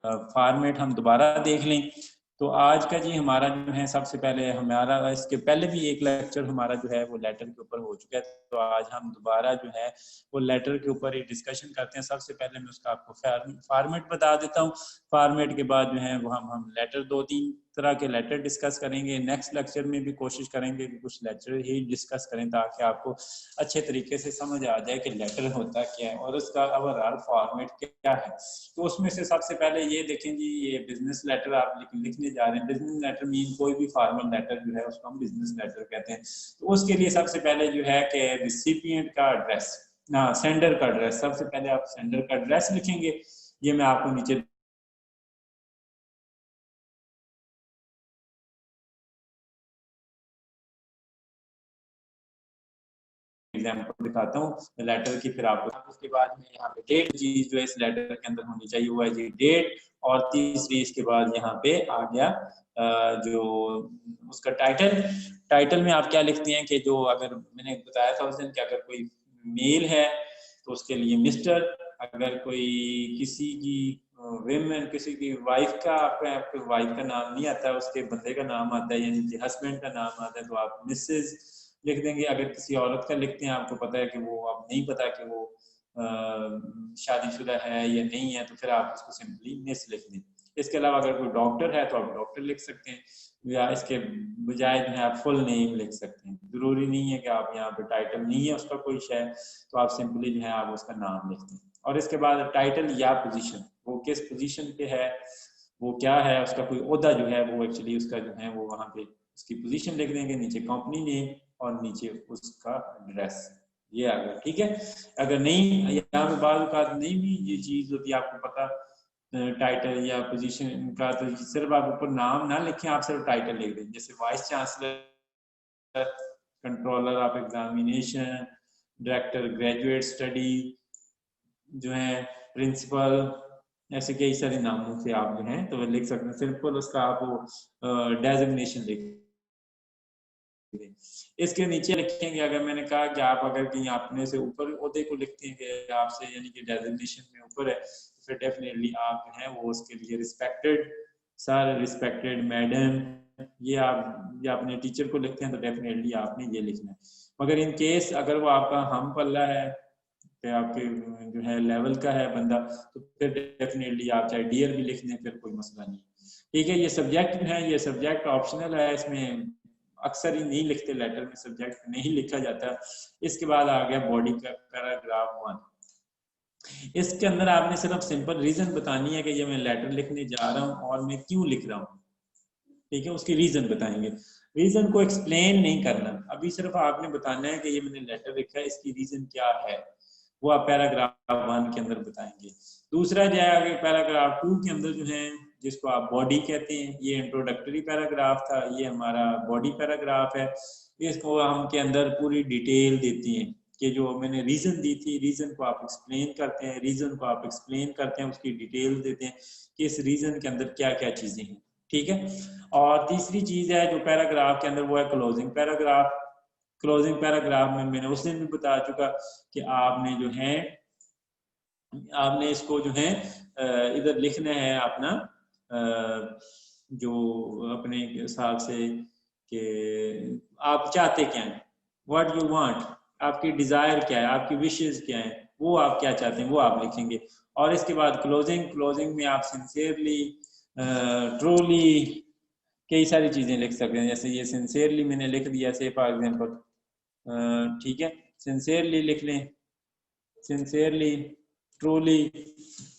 Format हम दोबारा देख लें। तो आज का जी हमारा जो है सबसे पहले हमारा, इसके पहले भी एक लेक्चर हमारा जो है वो लेटर के ऊपर हो चुका है, तो आज हम दोबारा जो है वो लेटर के ऊपर ही डिस्कशन करते हैं। सबसे पहले मैं उसका आपको फॉर्मेट बता देता हूँ। फॉर्मेट के बाद जो है वो हम लेटर 2-3 तरह के लेटर डिस्कस करेंगे। नेक्स्ट लेक्चर में भी कोशिश करेंगे कि कुछ लेटर ही डिस्कस करें ताकि आपको अच्छे तरीके से समझ आ जाए कि लेटर होता क्या है और उसका ओवरऑल फॉर्मेट क्या है। तो उसमें से सबसे पहले ये देखें जी, ये बिजनेस लेटर आप लिखने जा रहे हैं। बिजनेस लेटर मीन कोई भी फॉर्मल लेटर जो है उसको हम बिजनेस लेटर कहते हैं। तो उसके लिए सबसे पहले जो है कि रिसिपिएंट का एड्रेस, ना सेंडर का एड्रेस, सबसे पहले आप सेंडर का एड्रेस लिखेंगे। ये मैं आपको नीचे एग्जाम्पल दिखाता हूँ लेटर की, फिर आपको उसके बाद में यहाँ पे डेट चीज जो है इस लेटर के अंदर होनी चाहिए, वो है जी डेट। और तीसरी इसके बाद यहाँ पे आ गया जो उसका टाइटल। टाइटल में आप क्या लिखते हैं कि जो, अगर मैंने बताया था उस दिन कि अगर कोई मेल है तो उसके लिए मिस्टर, अगर कोई किसी की विमेन, किसी की वाइफ का, आपके वाइफ का नाम नहीं आता, उसके बंदे का नाम आता है, यानी कि हस्बैंड का नाम आता है, तो आप मिसेज लिख देंगे। अगर किसी औरत का लिखते हैं, आपको पता है कि वो, अब नहीं पता कि वो शादीशुदा है या नहीं है, तो फिर आप उसको सिंपली मिस लिख दें। इसके अलावा अगर कोई डॉक्टर है तो आप डॉक्टर लिख सकते हैं, या इसके बजाय जो है आप फुल नेम लिख सकते हैं। जरूरी नहीं है कि आप यहाँ पे टाइटल नहीं है उसका कोई है, तो आप सिंपली जो है आप उसका नाम लिख दें। और इसके बाद टाइटल या पोजीशन, वो किस पोजीशन पे है, वो क्या है, उसका कोई ओहदा जो है, वो एक्चुअली उसका जो है वो वहाँ पे उसकी पोजीशन लिख देंगे, नीचे कंपनी नेम और नीचे उसका एड्रेस। ये आ गया, ठीक है। अगर नहीं, यहाँ पे बाल का नहीं भी ये चीज होती है, आपको पता टाइटल या पोजीशन का, तो सिर्फ आप ऊपर नाम ना लिखें, आप सिर्फ टाइटल लिख दें। जैसे vice chancellor, controller of examination, director graduate study जो है, प्रिंसिपल, ऐसे कई सारे नामों से आप जो है तो लिख सकते हैं। सिंपल उसका आप डेजिग्नेशन लिख। इसके नीचे लिखेंगे, अगर मैंने कहा कि आप अगर कहीं अपने से ऊपर ओहदे को लिखते हैं कि आपसे, यानी कि डेजिग्नेशन में ऊपर है, तो फिर डेफिनेटली आप जो है वो उसके लिए रिस्पेक्टेड सर, रिस्पेक्टेड मैडम, ये आप या अपने टीचर को लिखते हैं तो डेफिनेटली आपने ये लिखना है। मगर इन केस अगर वो आपका हम पल्ला है, कि आपके जो है लेवल का है बंदा, तो फिर डेफिनेटली आप चाहे डियर भी लिख दें, फिर कोई मसला नहीं। ठीक है, ये सब्जेक्ट है, ये सब्जेक्ट ऑप्शनल है, इसमें अक्सर ही नहीं लिखते, लेटर में सब्जेक्ट नहीं लिखा जाता। इसके बाद आ गया बॉडी का पैराग्राफ 1। इसके अंदर आपने सिर्फ सिंपल रीजन बतानी है कि ये मैं लेटर लिखने जा रहा हूँ और मैं क्यों लिख रहा हूँ। ठीक है, उसकी रीजन बताएंगे। रीजन को एक्सप्लेन नहीं करना, अभी सिर्फ आपने बताना है कि ये मैंने लेटर लिखा है, इसकी रीजन क्या है, वो आप पैराग्राफ 1 के अंदर बताएंगे। दूसरा जो है पैराग्राफ 2 के अंदर जो है, जिसको आप बॉडी कहते हैं, ये इंट्रोडक्टरी पैराग्राफ था, ये हमारा बॉडी पैराग्राफ है। इसको हम के अंदर पूरी डिटेल देती हैं कि जो मैंने रीजन दी थी, रीजन को आप एक्सप्लेन करते हैं, रीजन को आप एक्सप्लेन करते हैं, उसकी डिटेल देते हैं कि इस रीजन के अंदर क्या क्या चीजें हैं। ठीक है। और तीसरी चीज है जो पैराग्राफ के अंदर, वो है क्लोजिंग पैराग्राफ। क्लोजिंग पैराग्राफ में मैंने उस दिन भी बता चुका कि आपने जो है, आपने इसको जो है इधर लिखना है अपना जो अपने हिसाब से कि आप चाहते क्या हैं, व्हाट यू वांट, आपकी डिजायर क्या है, आपकी विशेस क्या है, वो आप क्या चाहते हैं वो आप लिखेंगे। और इसके बाद क्लोजिंग, क्लोजिंग में आप सिंसियरली, ट्रूली, कई सारी चीजें लिख सकते हैं। जैसे ये सिंसियरली मैंने लिख दिया, से फॉर एग्जांपल, ठीक है, सिंसियरली लिख लें, सिंसियरली, ट्रूली।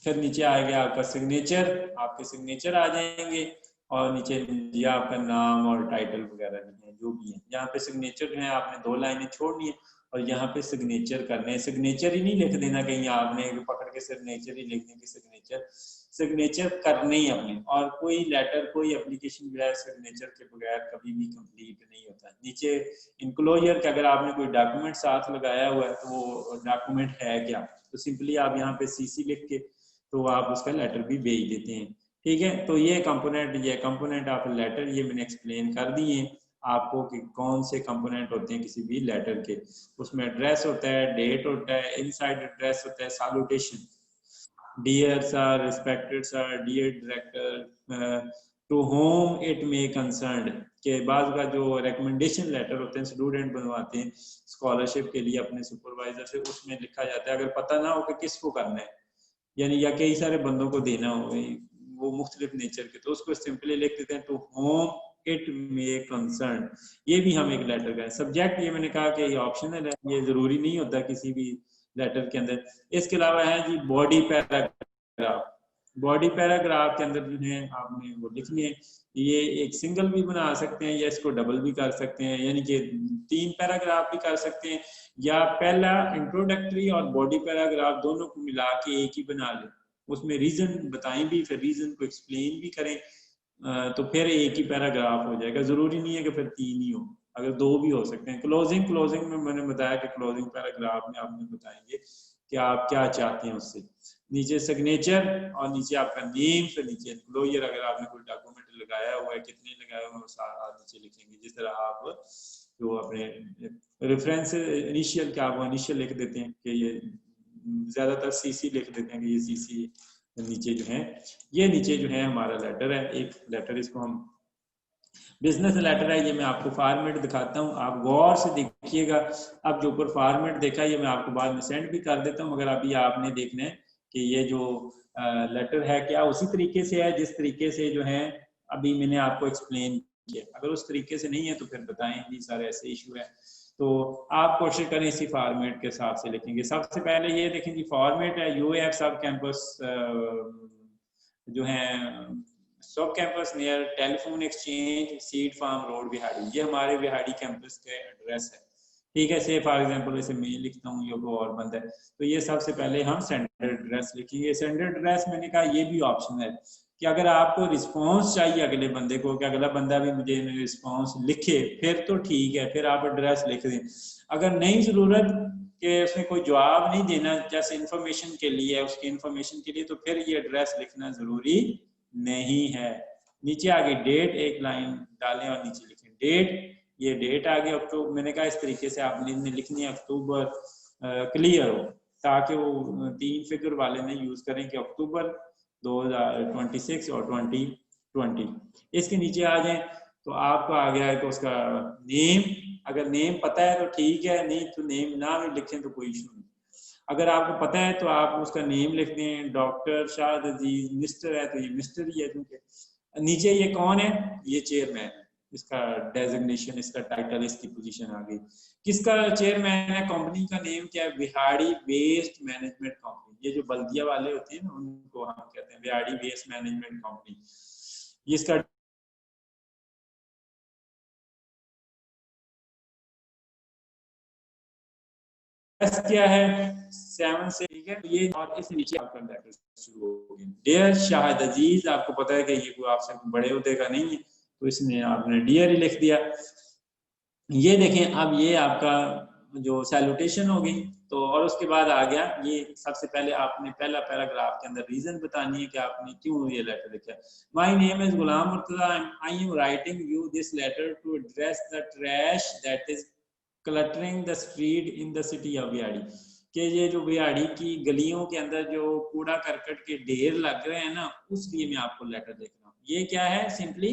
फिर नीचे आ गया आपका सिग्नेचर, आपके सिग्नेचर आ जाएंगे, और नीचे ये आपका नाम और टाइटल वगैरह भी है, जो भी है। यहाँ पे सिग्नेचर जो है आपने 2 लाइनें छोड़नी है, और यहाँ पे सिग्नेचर करने हैं। सिग्नेचर ही नहीं लिख देना कहीं आपने पकड़ के सिग्नेचर ही लिख देंगे, सिग्नेचर, सिग्नेचर करने ही अपने। और कोई लेटर, कोई एप्लीकेशन जो है सिग्नेचर के बगैर कभी भी कंप्लीट नहीं होता। नीचे इनक्लोजर के अगर आपने कोई डॉक्यूमेंट साथ लगाया हुआ है, तो वो डॉक्यूमेंट है क्या, तो सिंपली आप यहाँ पे सीसी लिख के तो आप उसका लेटर भी भेज देते हैं। ठीक है, तो ये कंपोनेंट ऑफ लेटर, ये मैंने एक्सप्लेन कर दिए आपको कि कौन से कंपोनेंट होते हैं किसी भी लेटर के। उसमें एड्रेस होता है, डेट होता है, इनसाइड एड्रेस होता है, salutation, dear sir, respected sir, dear director, to whom it may concern के बाद का जो रिकमेंडेशन लेटर होते हैं स्टूडेंट बनवाते हैं स्कॉलरशिप के लिए अपने सुपरवाइजर से, उसमें लिखा जाता है, अगर पता ना हो कि किसको करना है यानी या कई सारे बंदों को देना हो वो मुख्तलिफ नेचर के, तो उसको सिंपली लिख देते हैं to whom it may concern. ये भी हम एक लेटर का है। सब्जेक्ट ये मैंने कहा कि ये ऑप्शनल है, ये जरूरी नहीं होता किसी भी लेटर के अंदर। इसके अलावा है जी बॉडी पैराग्राफ। बॉडी पैराग्राफ के अंदर जो है आपने वो लिखनी है, ये एक सिंगल भी बना सकते हैं या इसको डबल भी कर सकते हैं, यानी कि 3 पैराग्राफ भी कर सकते हैं, या पहला इंट्रोडक्टरी और बॉडी पैराग्राफ दोनों को मिला के एक ही बना लें, उसमें रीजन बताएं भी, फिर रीजन को एक्सप्लेन भी करें, तो फिर एक ही पैराग्राफ हो जाएगा। जरूरी नहीं है कि फिर 3 ही हो, अगर 2 भी हो सकते हैं। क्लोजिंग में मैंने बताया कि क्लोजिंग पैराग्राफ में आपने बताएंगे कि आप क्या चाहते हैं उससे। नीचे सिग्नेचर और नीचे आपका नेम, फिर नीचे एम्प्लॉयर, अगर आपने कोई डॉक्यूमेंट लगाया हुआ है, कितने लगाया हुआ है, वो सारा नीचे लिखेंगे। जिस तरह आप जो अपने रेफरेंस इनिशियल क्या आप इनिशियल लिख देते हैं कि ये ज्यादातर सीसी लिख देते हैं कि ये सीसी नीचे जो है, ये नीचे जो है हमारा लेटर है। एक लेटर इसको हम बिजनेस लेटर है, ये मैं आपको फॉर्मेट दिखाता हूँ, आप गौर से देखिएगा। अब जो ऊपर फॉर्मेट देखा ये मैं आपको बाद में सेंड भी कर देता हूँ, मगर अभी आपने देखना है कि ये जो लेटर है क्या उसी तरीके से है जिस तरीके से जो है अभी मैंने आपको एक्सप्लेन किया। अगर उस तरीके से नहीं है तो फिर बताएं जी सर ऐसे इशू है, तो आप कोशिश करें इसी फॉर्मेट के हिसाब से लिखेंगे। सबसे पहले ये देखें जी फॉर्मेट है यूएएफ सब कैंपस जो है सब campus near telephone exchange seed farm road बिहाड़ी, ये हमारे बिहाड़ी कैंपस का एड्रेस है। ठीक है, से फॉर एग्जांपल ऐसे मैं लिखता हूँ ये को और बंद है, तो ये सबसे पहले हम सेंडर एड्रेस लिखेंगे। सेंडर एड्रेस मैंने कहा ये भी ऑप्शन है कि अगर आपको रिस्पांस चाहिए अगले बंदे को कि अगला बंदा भी मुझे रिस्पांस लिखे फिर तो ठीक है, फिर आप एड्रेस लिख दें। अगर नहीं जरूरत कि उसने कोई जवाब नहीं देना, जैसे इंफॉर्मेशन के लिए उसकी इंफॉर्मेशन के लिए, तो फिर ये एड्रेस लिखना जरूरी नहीं है। नीचे आगे डेट एक लाइन डालें और नीचे लिखें डेट, ये डेट आगे अक्टूबर, मैंने कहा इस तरीके से आपने लिखनी है अक्टूबर क्लियर हो, ताकि वो 3 फिगर वाले ने यूज करें कि अक्टूबर 2026 और 2020। इसके नीचे आ जाए तो आपको आ गया है कि उसका नेम, अगर नेम पता है तो ठीक है, नहीं तो नेम ना भी लिखें तो कोई इशू नहीं। अगर आपको पता है तो आप उसका नेम लिख दें, डॉक्टर शाहिद अजीज, मिस्टर है तो ये मिस्टर ही है, क्योंकि नीचे ये कौन है, ये चेयरमैन है, इसका डेजिग्नेशन, इसका टाइटल, इसकी पोजीशन आ गई। किसका चेयरमैन है, कंपनी का नेम क्या है, बिहाड़ी वेस्ट मैनेजमेंट कंपनी। ये जो बल्दिया वाले होते हैं ना उनको हम कहते हैं बिहाड़ी वेस्ट मैनेजमेंट कंपनी। इसका क्या है 7 से, ठीक है ये, और इस नीचे आपका लेटर शुरू हो गया। डियर शाहिद अजीज, आपको पता है कि ये कोई आपसे बड़े होते का नहीं है, तो इसमें आपने डियर ही लिख दिया। ये देखें अब ये आपका जो सैल्यूटेशन हो गई, तो और उसके बाद आ गया ये सबसे पहले आपने पहला पैराग्राफ के अंदर रीजन बतानी है कि आपने क्यों ये लेटर लिखा। My name is Ghulam Murtaza, I am writing you this letter to address the trash that is cluttering the street in the city of बिहाड़ी, कि ये जो बिहाड़ी की गलियों के अंदर जो कूड़ा करकट के ढेर लग रहे हैं ना, उस लिए मैं आपको लेटर लिख रहा हूँ। ये क्या है, सिंपली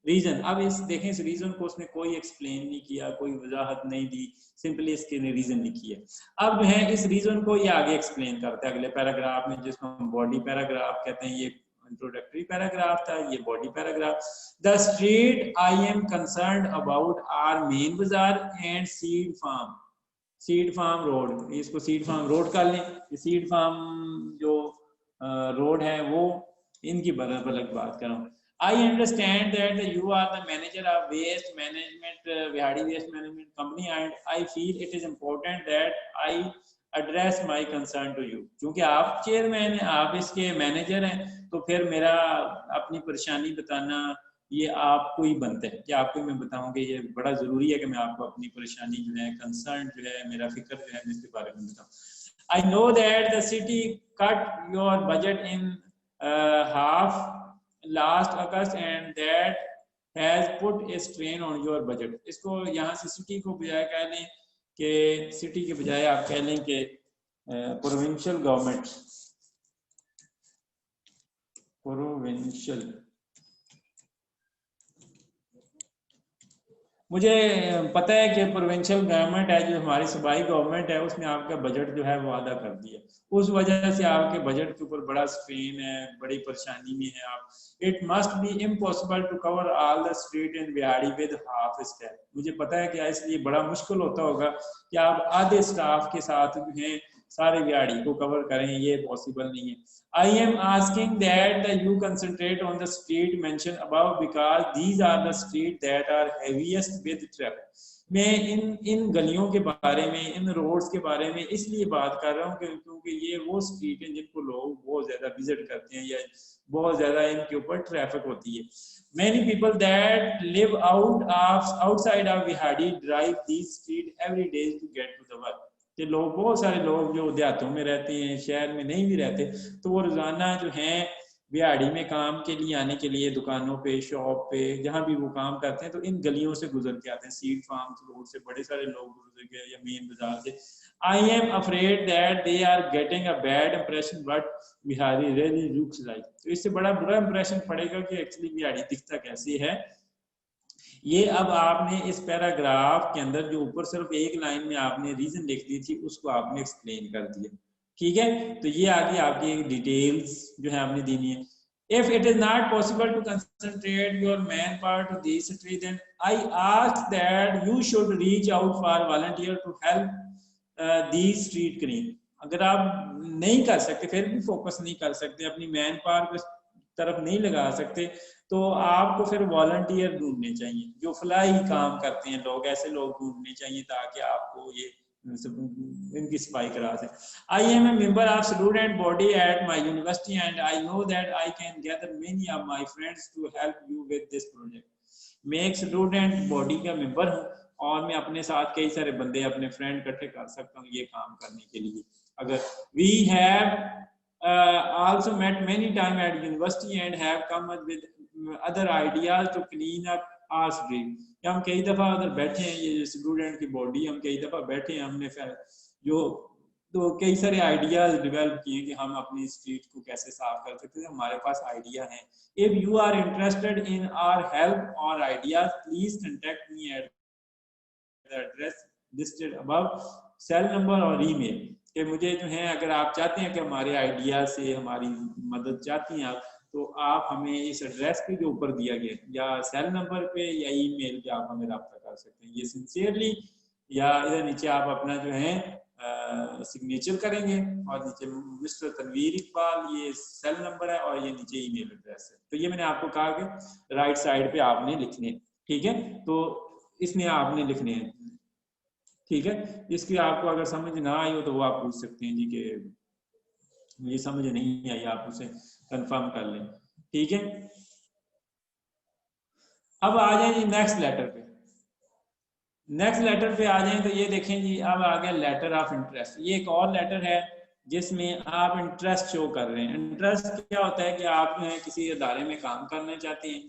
रीजन। अब इस देखें इस रीजन को उसने कोई एक्सप्लेन नहीं किया, कोई वजाहत नहीं दी, सिंपली इसके ने रीजन लिखी है। अब जो है इस रीजन को ये आगे एक्सप्लेन करता है अगले पैराग्राफ में, जिसको हम बॉडी पैराग्राफ कहते हैं। ये इंट्रोडक्टरी पैराग्राफ था, ये body paragraph. The street I am concerned about our main bazaar and seed farm, seed farm road, इसको सीड फार्म रोड कर लें। सीड फार्म जो रोड है वो इनकी अलग बात कर रहा हूँ। I understand that you are the manager of waste management, Vihadi Waste Management Company, and I feel it is important that I address my concern to you. क्योंकि आप चेयरमैन हैं, आप इसके मैनेजर हैं, तो फिर मेरा अपनी परेशानी बताना ये आपको ही बनता है कि आपको मैं बताऊंगा। ये बड़ा जरूरी है कि मैं आपको अपनी परेशानी जो है, कंसर्न जो है, मेरा फिक्र जो है, मैं इसके बारे में बताऊं। I know that the city cut your budget in half last August and that has put a strain on your budget. इसको यहाँ से सिटी को बजाय कह लें कि सिटी के बजाय आप कह लें कि प्रोविंशियल गवर्नमेंट, प्रोविंशियल, मुझे पता है कि प्रोविंशियल गवर्नमेंट है जो हमारी सूबाई गवर्नमेंट है, उसने आपका बजट जो है वो आधा कर दिया, उस वजह से आपके बजट के ऊपर बड़ा स्ट्रेन है, बड़ी परेशानी में है आप। It must be impossible to cover all the street in बिहाड़ी विद हाफ स्टाफ। मुझे पता है कि इसलिए बड़ा मुश्किल होता होगा कि आप आधे स्टाफ के साथ जो है सारे बिहाड़ी को कवर करें, ये पॉसिबल नहीं है। I am asking that you concentrate on the street mentioned above because these are the street that are heaviest with traffic. मैं इन गलियों के बारे में, इन रोड्स के बारे में इसलिए बात कर रहा हूँ क्योंकि ये वो स्ट्रीट है जिनको लोग बहुत ज्यादा विजिट करते हैं या बहुत ज्यादा इनके ऊपर ट्रैफिक होती है। Many people that live outside of Bihadi drive these street every day to get to the work. कि लोग, बहुत सारे लोग जो देहातों में रहते हैं, शहर में नहीं भी रहते, तो वो रोजाना जो हैं बिहाड़ी में काम के लिए आने के लिए दुकानों पे, शॉप पे, जहाँ भी वो काम करते हैं, तो इन गलियों से गुजर के आते हैं। सीड फार्म रोड से बड़े सारे लोग गुजर के, या मेन बाजार से। I am afraid that they are getting a bad impression but Bihari really looks like. तो इससे बड़ा बुरा इंप्रेशन पड़ेगा कि एक्चुअली बिहाड़ी दिखता कैसे है। ये अब आपने इस पैराग्राफ के अंदर जो ऊपर सिर्फ एक लाइन में आपने रीजन लिख दी थी, उसको आपने एक्सप्लेन कर दिया, ठीक है। तो ये आगे आपकी डिटेल्स जो है आपने देनी है। If it is not possible to concentrate your manpower to these streets, then I ask that you should reach out for volunteer to help these street clean. अगर आप नहीं कर सकते, फिर भी फोकस नहीं कर सकते, अपनी मैन पावर की तरफ नहीं लगा सकते, तो आपको फिर वॉलंटियर ढूंढने चाहिए जो फ्लाई काम करते हैं लोग, ऐसे लोग ढूंढने चाहिए ताकि आपको ये इनकी सफाई करा सके। I am a member of student body at my university and I know that I can gather many of my friends to help you with this project. मैं एक स्टूडेंट बॉडी का मेंबर हूँ और मैं अपने साथ कई सारे बंदे, अपने फ्रेंड इकट्ठे कर सकता हूँ ये काम करने के लिए। अगर we have also met many time at university and have come up with other ideas to clean up our street। हम कई दफा उधर बैठे हैं, ये स्टूडेंट की बॉडी, हम कई दफा बैठे हैं, हमने जो तो कई सारे आइडियाज डेवलप किए कि हम अपनी स्ट्रीट को कैसे साफ कर सकते हैं। हमारे पास आइडिया है। If you are interested in our help और ideas, please contact me at the address listed above, cell number और ईमेल। कि मुझे जो है, अगर आप चाहते हैं कि हमारे आइडिया से हमारी मदद चाहती हैं आप, तो आप हमें इस एड्रेस पे जो ऊपर दिया गया या सेल नंबर पे या ईमेल पे आप हमें रब्ता कर सकते हैं। ये सिंसियरली, या इधर नीचे आप अपना जो है सिग्नेचर करेंगे और नीचे मिस्टर तनवीर इकबाल, ये सेल नंबर है और ये नीचे ईमेल एड्रेस है। तो ये मैंने आपको कहा कि राइट साइड पे आपने लिखने, ठीक है। तो इसमें आपने लिखने हैं, ठीक है। इसकी आपको अगर समझ ना आई हो तो वो आप पूछ सकते हैं जी कि मुझे समझ नहीं आई, आप उसे कंफर्म कर लें, ठीक है। अब आ जाए जी नेक्स्ट लेटर पे। नेक्स्ट लेटर पे आ जाए तो ये देखें जी, अब आ गया लेटर ऑफ इंटरेस्ट। ये एक और लेटर है जिसमें आप इंटरेस्ट शो कर रहे हैं। इंटरेस्ट क्या होता है कि आप जो है किसी अदारे में काम करना चाहते हैं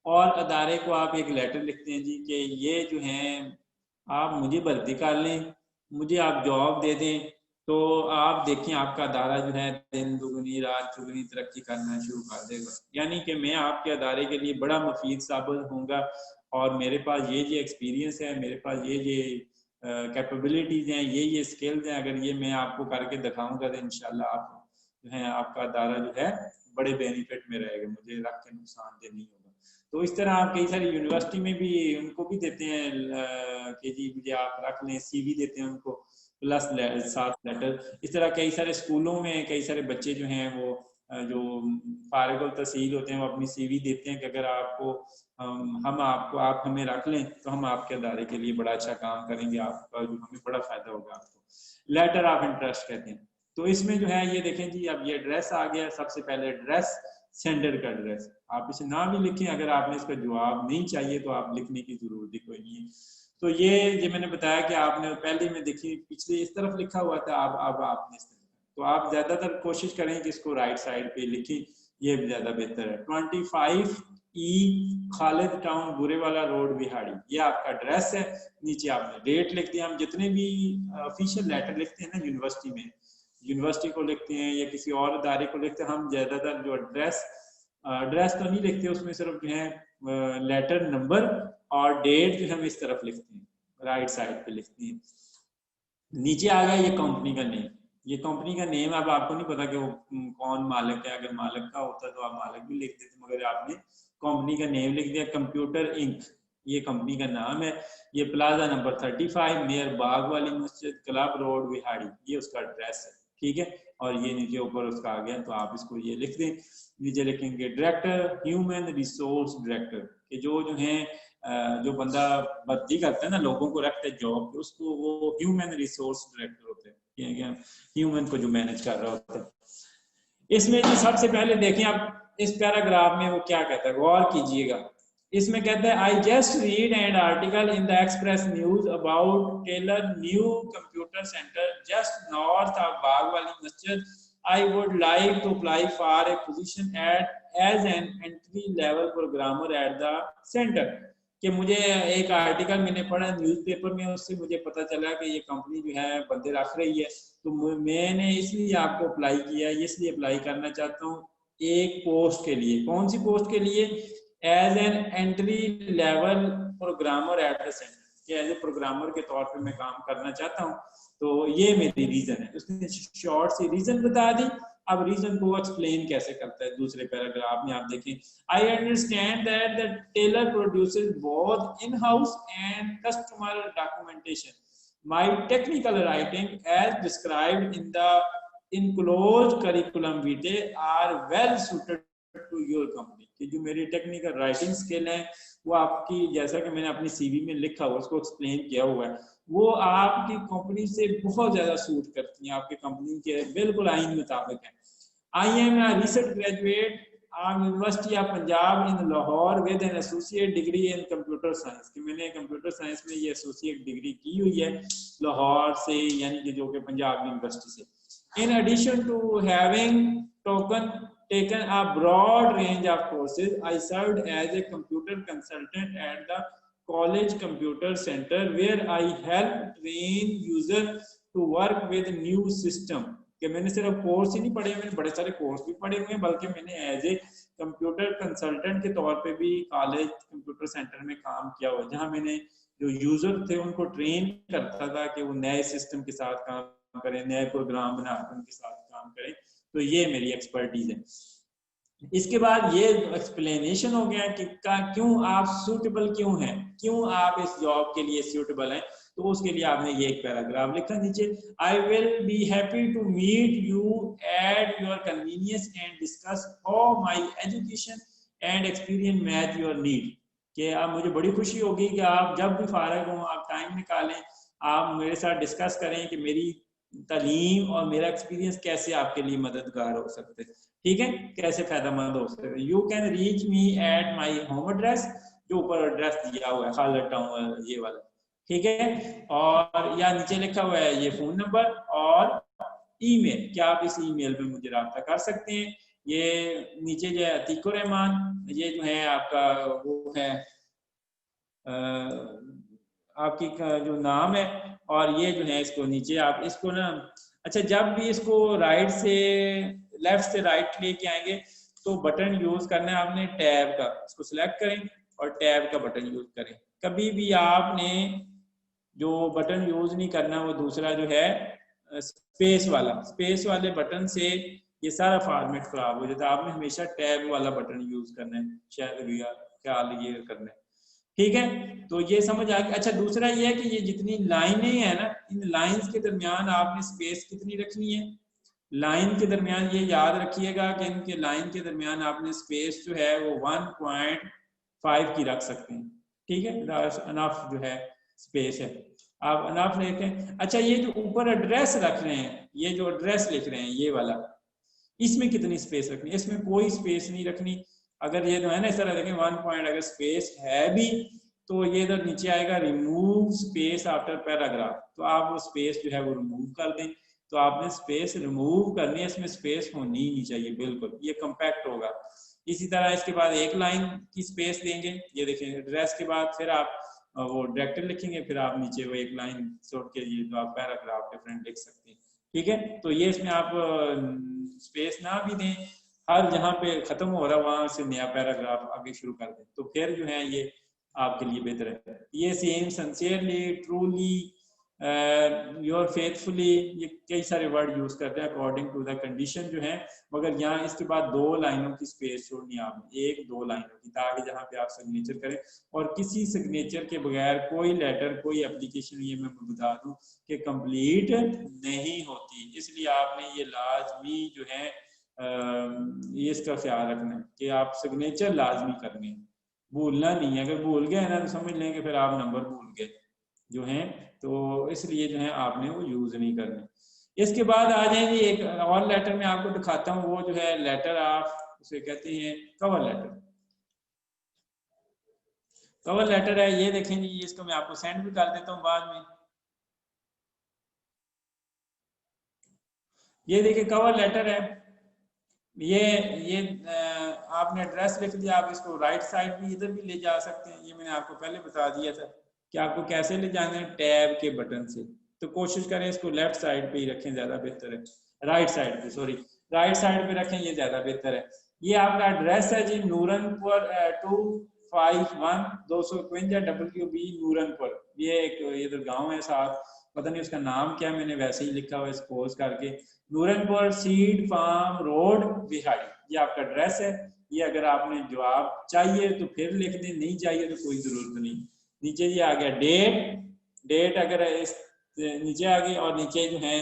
और अदारे को आप एक लेटर लिखते हैं जी कि ये जो है आप मुझे भर्ती कर लें, मुझे आप जॉब दे दें, तो आप देखें आपका अदारा जो है दिन दुगनी रात चुगनी तरक्की करना शुरू कर देगा। यानी कि मैं आपके अदारे के लिए बड़ा मुफीद साबित होऊंगा और मेरे पास ये एक्सपीरियंस है, मेरे पास ये कैपेबिलिटीज हैं, ये स्किल्स हैं। अगर ये मैं आपको करके दिखाऊंगा तो इंशाल्लाह आप जो है आपका अदारा जो है बड़े बेनिफिट में रहेगा, मुझे रख के नुकसान दे नहीं होगा। तो इस तरह आप कई सारी यूनिवर्सिटी में भी उनको भी देते हैं कि जी मुझे आप रख लें, सीवी देते हैं उनको प्लस 7 लेटर। इस तरह कई सारे स्कूलों में कई सारे बच्चे जो हैं वो जो फारिग तहसील होते हैं वो अपनी सीवी देते हैं कि अगर आपको आप हमें रख लें तो हम आपके अदारे के लिए बड़ा अच्छा काम करेंगे, आपका जो हमें बड़ा फायदा होगा आपको। लेटर ऑफ इंटरेस्ट कहते हैं। तो इसमें जो है ये देखें जी, अब ये एड्रेस आ गया। सबसे पहले एड्रेस, सेंडर का एड्रेस, आप इसे ना भी लिखें, अगर आपने इसका जवाब नहीं चाहिए तो आप लिखने की जरूरत ही कोई नहीं है। तो ये मैंने बताया कि आपने पहले में देखिए पिछले इस तरफ लिखा हुआ था, अब आपने इस तरफ, तो आप ज्यादातर कोशिश करें कि इसको राइट साइड पे लिखें, ये ज्यादा बेहतर है। 25E Khalid town Burewala road बिहाड़ी, ये आपका एड्रेस है। नीचे आपने डेट लिख दिया। हम जितने भी ऑफिशियल लेटर लिखते हैं ना यूनिवर्सिटी में, यूनिवर्सिटी को लिखते हैं या किसी और अदारे को लिखते हैं, हम ज्यादातर जो एड्रेस एड्रेस तो नहीं लिखते उसमें, सिर्फ जो है लेटर नंबर और डेट जो हम इस तरफ लिखते हैं, राइट साइड पे लिखते हैं। नीचे आ गया ये कंपनी का नेम। ये कंपनी का नेम, अब आपको नहीं पता कि वो कौन मालिक है, अगर मालिक का होता तो आप मालिक भी लिख देते, मगर आपने कंपनी का नेम लिख दिया, कंप्यूटर इंक, ये कंपनी का नाम है। ये प्लाजा नंबर 35 नियर बाग वाली मस्जिद, क्लब रोड, विहाड़ी, ये उसका एड्रेस है, ठीक है। और ये नीचे ऊपर उसका आ गया, तो आप इसको ये लिख दें। नीचे लिखेंगे डायरेक्टर, ह्यूमन रिसोर्स डायरेक्टर, कि जो है जो बंदा भर्ती करता है ना, लोगों को रखते हैं जॉब पे, उसको वो ह्यूमन रिसोर्स डायरेक्टर होते हैं, ह्यूमन को जो मैनेज कर रहा होता है। इसमें जो सबसे पहले देखें आप इस पैराग्राफ में वो क्या कहता है, गौर कीजिएगा। इसमें कहता है I just read an article in the Express News about Taylor new computer center just north of Bagh Wali Masjid. I would like to apply for a position at as an entry level programmer at the centre. कि मुझे एक article मैंने पढ़ा newspaper में, उससे मुझे पता चला कि ये कंपनी जो है बंदे रख रही है, तो मैंने इसलिए आपको अप्लाई किया है, इसलिए अप्लाई करना चाहता हूँ एक पोस्ट के लिए। कौन सी पोस्ट के लिए? As an entry level programmer at the centre, कि एज ए प्रोग्रामर के तौर पे मैं काम करना चाहता हूँ, तो ये मेरी रीजन है। उसने शॉर्ट सी रीजन बता दी। अब रीजन को एक्सप्लेन कैसे करता है दूसरे पैराग्राफ में, आप देखें। I understand that the Taylor produces both in house and customer documentation. My technical writing as described in the enclosed curriculum vitae are well suited to your company। कि जो मेरी टेक्निकल राइटिंग स्किल है वो आपकी, जैसा कि मैंने अपनी सीवी में लिखा हुआ, उसको एक्सप्लेन किया हुआ है, वो आपकी कंपनी से बहुत ज्यादा सूट करती हैं, आपकी कंपनी के बिल्कुल आइन मुताबिक है। I am a recent graduate university of Punjab in Lahore with an associate degree in computer science, कि मैंने कंप्यूटर साइंस में ये एसोसिएट डिग्री की हुई है लाहौर से, यानी कि जो कि पंजाब यूनिवर्सिटी से। In addition to having taken a broad range of courses, I served as a computer consultant at the college computer center where I helped train user to work with new system। कि मैंने सिर्फ course ही नहीं पढ़े, मैंने बड़े सारे course भी पढ़े हुए हैं, बल्कि मैंने एज ए कंप्यूटर कंसल्टेंट के तौर पे भी कॉलेज कंप्यूटर सेंटर में काम किया हुआ, जहां मैंने जो यूजर थे उनको ट्रेन करता था कि वो नए सिस्टम के साथ काम करें, नए प्रोग्राम बनाकर उनके साथ काम करें। तो ये मेरी एक्सपर्टीज है। इसके बाद ये एक्सप्लेनेशन हो गया कि क्यों आप सूटेबल क्यों हैं, क्यों आप इस जॉब के लिए सूटेबल हैं। तो उसके लिए आपने ये एक पैराग्राफ लिखा नीचे, I will be happy to meet you at your convenience and discuss how my education and experience match your need. कि आप, मुझे बड़ी खुशी होगी कि आप जब भी फारिग हों, आप टाइम निकालें, आप मेरे साथ डिस्कस करें कि मेरी तालीम और मेरा एक्सपीरियंस कैसे आपके लिए मददगार हो सकते हैं, ठीक है, कैसे फायदेमंद हो सकते हैं। You can reach me at my home address, जो ऊपर एड्रेस दिया हुआ है खालर टाउन ये वाला, ठीक है, और या नीचे लिखा हुआ है ये फोन नंबर और ईमेल, क्या आप इस ईमेल पे मुझे रब्ता कर सकते हैं। ये नीचे जो है अतीकुर रहमान, ये जो है आपका वो है आपकी जो नाम है, और ये जो है इसको नीचे आप इसको ना, अच्छा जब भी इसको राइट से लेफ्ट से राइट लेके आएंगे तो बटन यूज करना है आपने टैब का, इसको सिलेक्ट करें और टैब का बटन यूज करें। कभी भी आपने जो बटन यूज नहीं करना वो दूसरा जो है स्पेस वाले बटन से ये सारा फॉर्मेट खराब हो जाता है। आपने हमेशा टैब वाला बटन यूज करना है, शायद ख्याल ये करना है, ठीक है। तो ये समझ आ गया। अच्छा दूसरा ये है कि ये जितनी लाइनें हैं ना, इन लाइंस के दरमियान आपने स्पेस कितनी रखनी है। लाइन के दरमियान ये याद रखिएगा कि इनके लाइन के दरमियान आपने स्पेस जो है वो 1.5 की रख सकते हैं, ठीक है, अनफ जो है स्पेस है, आप अनफ लेके। अच्छा ये जो ऊपर एड्रेस रख रहे हैं, ये जो एड्रेस लिख रहे हैं ये वाला, इसमें कितनी स्पेस रखनी है? इसमें कोई स्पेस नहीं रखनी। अगर ये जो है ना इस तरह देखें 1 पॉइंट अगर स्पेस है भी तो ये इधर नीचे आएगा रिमूव स्पेस आफ्टर पैराग्राफ, तो आप वो स्पेस जो है वो रिमूव कर दें। तो आपने स्पेस रिमूव करनी है, इसमें स्पेस होनी ही नहीं चाहिए, बिल्कुल ये कंपैक्ट होगा। इसी तरह इसके बाद एक लाइन की स्पेस देंगे, ये देखें एड्रेस के बाद फिर आप वो डायरेक्टर लिखेंगे, फिर आप नीचे वो एक लाइन छोड़ के ये तो आप पैराग्राफ डिफरेंट लिख सकते हैं, ठीक है। तो ये इसमें आप स्पेस ना भी दें, हर जहाँ पे खत्म हो रहा है वहां से नया पैराग्राफ आगे शुरू कर दें, तो फिर जो है ये आपके लिए बेहतर है। ये same sincerely, truly, your faithfully, ये कई सारे वर्ड यूज करते हैं अकॉर्डिंग टू द कंडीशन जो है, मगर यहाँ इसके बाद 2 लाइनों की स्पेस छोड़नी है आपने, 1-2 लाइनों की, ताकि जहाँ पे आप सिग्नेचर करें, और किसी सिग्नेचर के बगैर कोई लेटर, कोई एप्लीकेशन, ये मैं बता दूं कि कंप्लीट नहीं होती। इसलिए आपने ये लाजमी जो है ये इसका ख्याल रखना है कि आप सिग्नेचर लाजमी करने हैं, भूलना नहीं है। अगर भूल गए ना तो समझ लें कि फिर आप नंबर भूल गए जो हैं, तो इसलिए जो है आपने वो यूज नहीं करने। इसके बाद आ जाएंगे एक और लेटर में आपको दिखाता हूँ, वो जो है लेटर आप उसे कहते हैं कवर लेटर। कवर लेटर है, ये देखेंगे, इसको मैं आपको सेंड भी कर देता हूँ बाद में। ये देखिए कवर लेटर है, ये आपने एड्रेस लिख दिया, आप इसको राइट साइड भी इधर भी ले जा सकते हैं। ये मैंने आपको पहले बता दिया था कि आपको कैसे ले जाना है, टैब के बटन से। तो कोशिश करें इसको लेफ्ट साइड पे ही रखें, ज्यादा बेहतर है, राइट साइड पे, सॉरी राइट साइड पे रखें, ये ज्यादा बेहतर है। ये आपका एड्रेस है जी, नूरनपुर 251 251 WB नूरनपुर। ये एक इधर गाँव है साथ, पता नहीं उसका नाम क्या, मैंने वैसे ही लिखा हुआ है सपोज करके, नूरनपुर सीड फार्म रोड बिहाड़ी, ये आपका एड्रेस है। ये अगर आपने जवाब चाहिए तो फिर लिख दें, नहीं चाहिए तो कोई जरूरत नहीं। नीचे ये आ गया डेट, डेट अगर इस नीचे आ गई, और नीचे जो है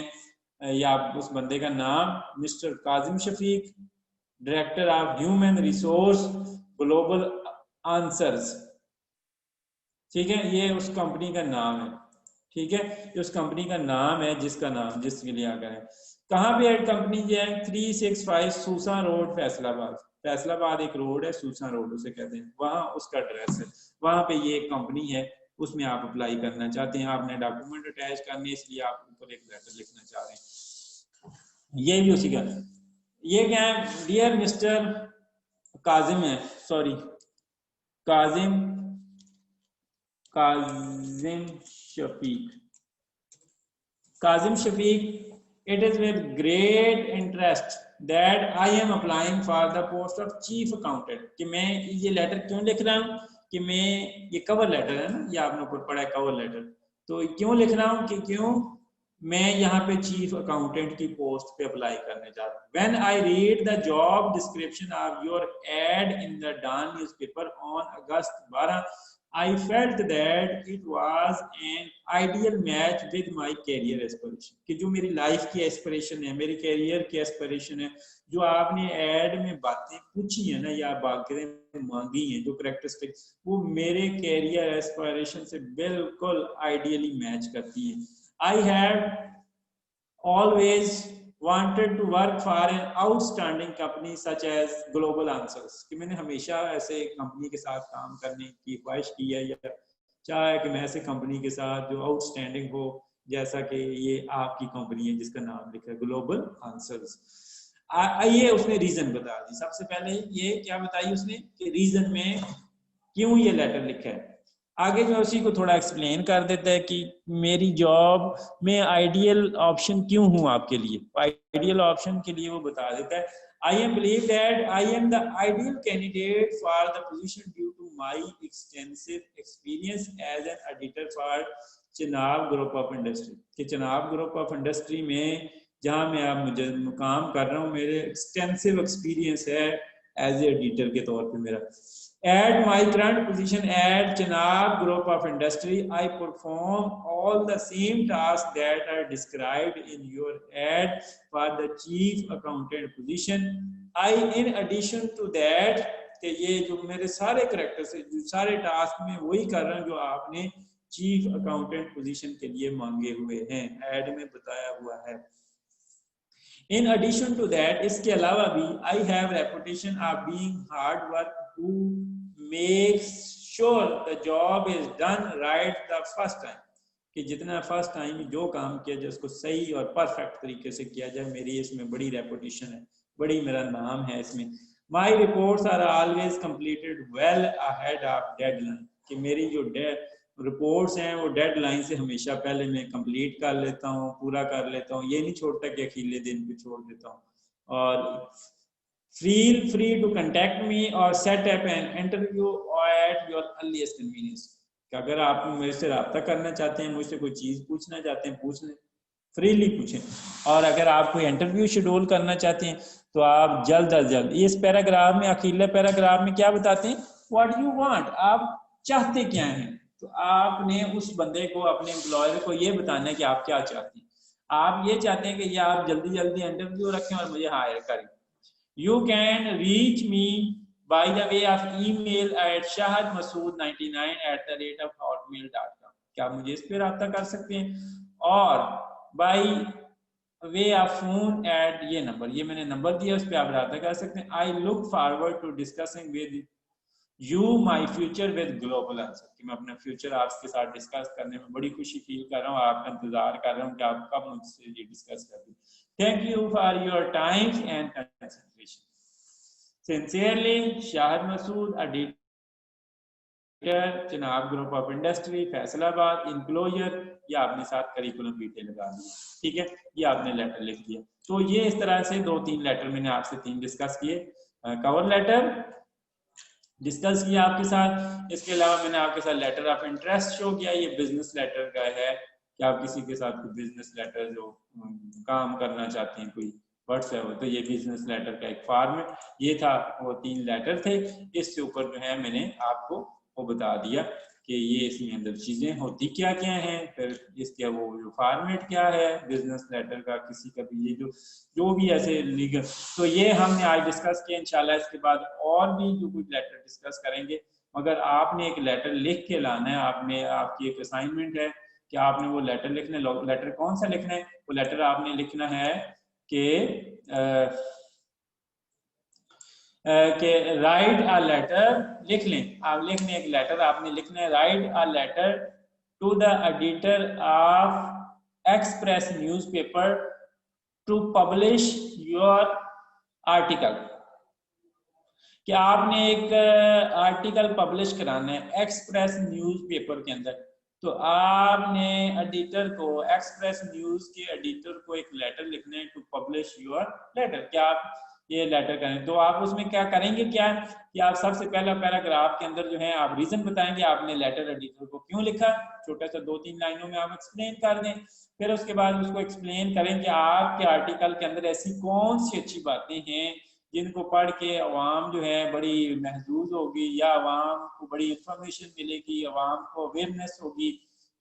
ये आप उस बंदे का नाम, mister Kazim Shafiq, director of human resource global answers, ठीक है, ये उस कंपनी का नाम है, ठीक है, ये उस कंपनी का नाम है जिसका नाम जिसके लिए आ गया है। कहाँ पे एड कंपनी जो है, 365 सूसा रोड फैसलाबाद, फैसलाबाद एक रोड है, सूसा रोड उसे कहते हैं, वहाँ उसका एड्रेस है, वहाँ पे ये एक कंपनी है, उसमें आप अप्लाई करना चाहते हैं, आपने डॉक्यूमेंट अटैच करने, इसलिए आप ऊपर एक लेटर लिखना चाह रहे हैं, ये भी उसी का। ये क्या है, डियर मिस्टर काजिम है, sorry Kazim, Kazim Shafiq, Kazim Shafiq, it is with great interest that I am applying for the post of chief accountant। कि मैं ये लेटर क्यों लिख रहा हूँ, कि मैं ये कवर लेटर है ना, ये आपने ऊपर पढ़ा है कवर लेटर, तो क्यों लिख रहा हूँ कि क्यों मैं यहाँ पे चीफ अकाउंटेंट की पोस्ट पे अप्लाई करने जा रहा हूँ। When I read the job description of your ad in the Dawn newspaper on August 12, I felt that it was an ideal match with my career aspiration। कि जो मेरी life की एस्पिरेशन है, मेरी कैरियर की एस्पिरेशन है, जो आपने एड में बातें पूछी है ना, या बातें मांगी हैं, जो करेक्टरिस्टिक, वो मेरे कैरियर एस्पिरेशन से बिल्कुल आइडियली मैच करती है। I have always wanted to work for an outstanding company such as Global Answers। कि मैंने हमेशा ऐसे कंपनी के साथ काम करने की ख्वाहिश की है, या चाहे कि मैं ऐसे कंपनी के साथ जो आउटस्टैंडिंग हो, जैसा कि ये आपकी कंपनी है जिसका नाम लिखा है ग्लोबल आंसर्स। ये उसने रीजन बता दी, सबसे पहले ये क्या बताई उसने कि रीजन में क्यों ये लेटर लिखा है। आगे जो उसी को थोड़ा एक्सप्लेन कर देता है कि मेरी जॉब में आइडियल ऑप्शन क्यों हूँ आपके लिए, आइडियल ऑप्शन के लिए वो बता देता है। I am believe that I am the ideal candidate for the position due to my extensive experience as an editor for Chenab group of industry. कि चनाब ग्रुप ऑफ इंडस्ट्री में जहाँ मैं अब मुझे काम कर रहा हूँ, मेरे एक्सटेंसिव एक्सपीरियंस है एज एडिटर के तौर पे मेरा। At my current position at Chenab Group of Industry, I perform all the same tasks that are described in your ad for the chief accountant position. I, in addition to that, कि ये जो मेरे सारे characters है, जो सारे task में वही कर रहा हूँ जो आपने चीफ अकाउंटेंट पोजीशन के लिए मांगे हुए हैं, एड में बताया हुआ है। In addition to that, इसके अलावा भी I have reputation of being hard work who makes sure the job is done right the first time। कि जितना फर्स्ट टाइम जो काम किया जाए उसको सही और परफेक्ट तरीके से किया जाए, मेरी इसमें बड़ी रेपुटेशन है, बड़ी मेरा नाम है इसमें। My reports are always completed well ahead of deadline। कि मेरी जो रिपोर्ट्स हैं वो डेडलाइन से हमेशा पहले मैं कंप्लीट कर लेता हूँ, पूरा कर लेता हूँ, ये नहीं छोड़ता कि अखीले दिन पे छोड़ देता हूँ। और feel free to contact me or set up an interview at your earliest convenience। कि अगर आप मेरे से रब्ता करना चाहते हैं, मुझसे कोई चीज़ पूछना चाहते हैं, पूछ लें, फ्रीली पूछें। और अगर आप कोई इंटरव्यू शेड्यूल करना चाहते हैं तो आप जल्द अज जल्द, इस पैराग्राफ में, अखीले पैराग्राफ में क्या बताते हैं, व्हाट यू वांट, आप चाहते क्या हैं। तो आपने उस बंदे को, अपने एम्प्लॉयर को ये बताना है कि आप क्या चाहते हैं। आप ये चाहते हैं कि ये आप जल्दी जल्दी इंटरव्यू रखें और मुझे हायर करें। You can reach me by the way of email at shahadmasood99@hotmail.com। क्या आप मुझे इस पे रब्ता कर सकते हैं, और by way of phone at ये नंबर, ये मैंने नंबर दिया, उस पे आप रब्ता कर सकते हैं। I look forward to discussing with you my future with global answer। कि मैं अपना फ्यूचर आपके साथ डिस्कस करने में बड़ी खुशी फील कर रहा हूँ, आपका इंतजार कर रहा हूँ कि आप कब मुझसे ये डिस्कस कर दें। Thank you for your time and concentration. Sincerely, Shahid Masood, editor, Chenab group of industry, Faisalabad, enclosure. ये आपने साथ करिकुलम वीटे लगा दिया, ठीक है, ये आपने लेटर लिख दिया। तो ये इस तरह से 2-3 लेटर मैंने आपसे 3 डिस्कस किए। कवर लेटर डिस्कस किया आपके साथ। इसके अलावा मैंने आपके साथ लेटर ऑफ इंटरेस्ट शो किया। ये बिजनेस लेटर का है कि आप किसी के साथ कोई बिजनेस लेटर जो काम करना चाहते हैं, कोई व्हाट्सएप, तो ये बिजनेस लेटर का एक फॉर्मेट ये था। वो 3 लेटर थे। इससे ऊपर जो है मैंने आपको वो बता दिया कि ये इसमें अंदर चीजें होती क्या क्या हैं, फिर इसके वो जो फॉर्मेट क्या है बिजनेस लेटर का, किसी का भी ये जो भी ऐसे लीगल, तो ये हमने आज डिस्कस किया। इंशाल्लाह इसके बाद और भी जो कुछ लेटर डिस्कस करेंगे। मगर आपने एक लेटर लिख के लाना है। आपने, आपकी एक असाइनमेंट है कि आपने वो लेटर लिखना है। लेटर कौन सा लिखना है? वो लेटर आपने लिखना है कि राइट अ लेटर, लिख लें आप, लिख लें एक लेटर आपने लिखना है, write a letter to the editor of Express newspaper to publish your article. कि आपने एक आर्टिकल पब्लिश कराना है एक्सप्रेस न्यूज़पेपर के अंदर। तो आपने एडिटर को, एक्सप्रेस न्यूज के एडिटर को एक लेटर लिखना है टू पब्लिश योर लेटर। क्या आप ये लेटर करें तो आप उसमें क्या करेंगे, क्या कि आप सबसे पहला पैराग्राफ के अंदर जो है आप रीजन बताएंगे आपने लेटर एडिटर को क्यों लिखा। छोटा सा 2-3 लाइनों में आप एक्सप्लेन कर दें। फिर उसके बाद उसको एक्सप्लेन करें कि आपके आर्टिकल के अंदर ऐसी कौन सी अच्छी बातें हैं जिनको पढ़ के अवाम जो है बड़ी महजूज होगी, या अवाम को बड़ी इंफॉर्मेशन मिलेगी, अवाम को अवेयरनेस होगी,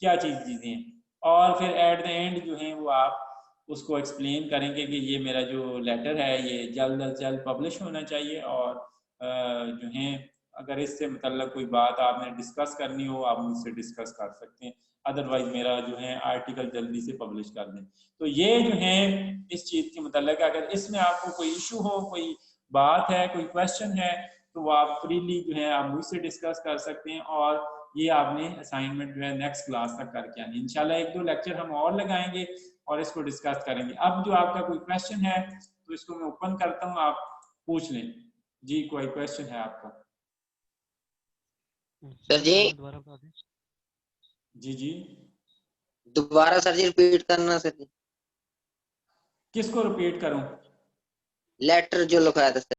क्या चीज़ें। और फिर एट द एंड जो है वो आप उसको एक्सप्लेन करेंगे कि ये मेरा जो लेटर है ये जल्द अज जल्द पब्लिश होना चाहिए। और जो है अगर इससे मतलब कोई बात आपने डिस्कस करनी हो आप मुझसे डिस्कस कर सकते हैं, अदरवाइज मेरा जो है आर्टिकल जल्दी से पब्लिश कर दें। तो ये जो है इस चीज़ के मतलब अगर इसमें आपको कोई इशू हो, कोई बात है, कोई क्वेश्चन है, तो वो आप फ्रीली जो है आप मुझसे डिस्कस कर सकते हैं। और ये आपने असाइनमेंट जो है नेक्स्ट क्लास तक करके आनी। इंशाल्लाह 1-2 लेक्चर हम और लगाएंगे और इसको डिस्कस करेंगे। अब जो आपका कोई क्वेश्चन है तो इसको मैं ओपन करता हूँ, आप पूछ लें। जी कोई क्वेश्चन है आपका? सर जी जी जी दोबारा सर जी रिपीट करना सर जी। किसको रिपीट करूं? लेटर जो लिखाया था सर।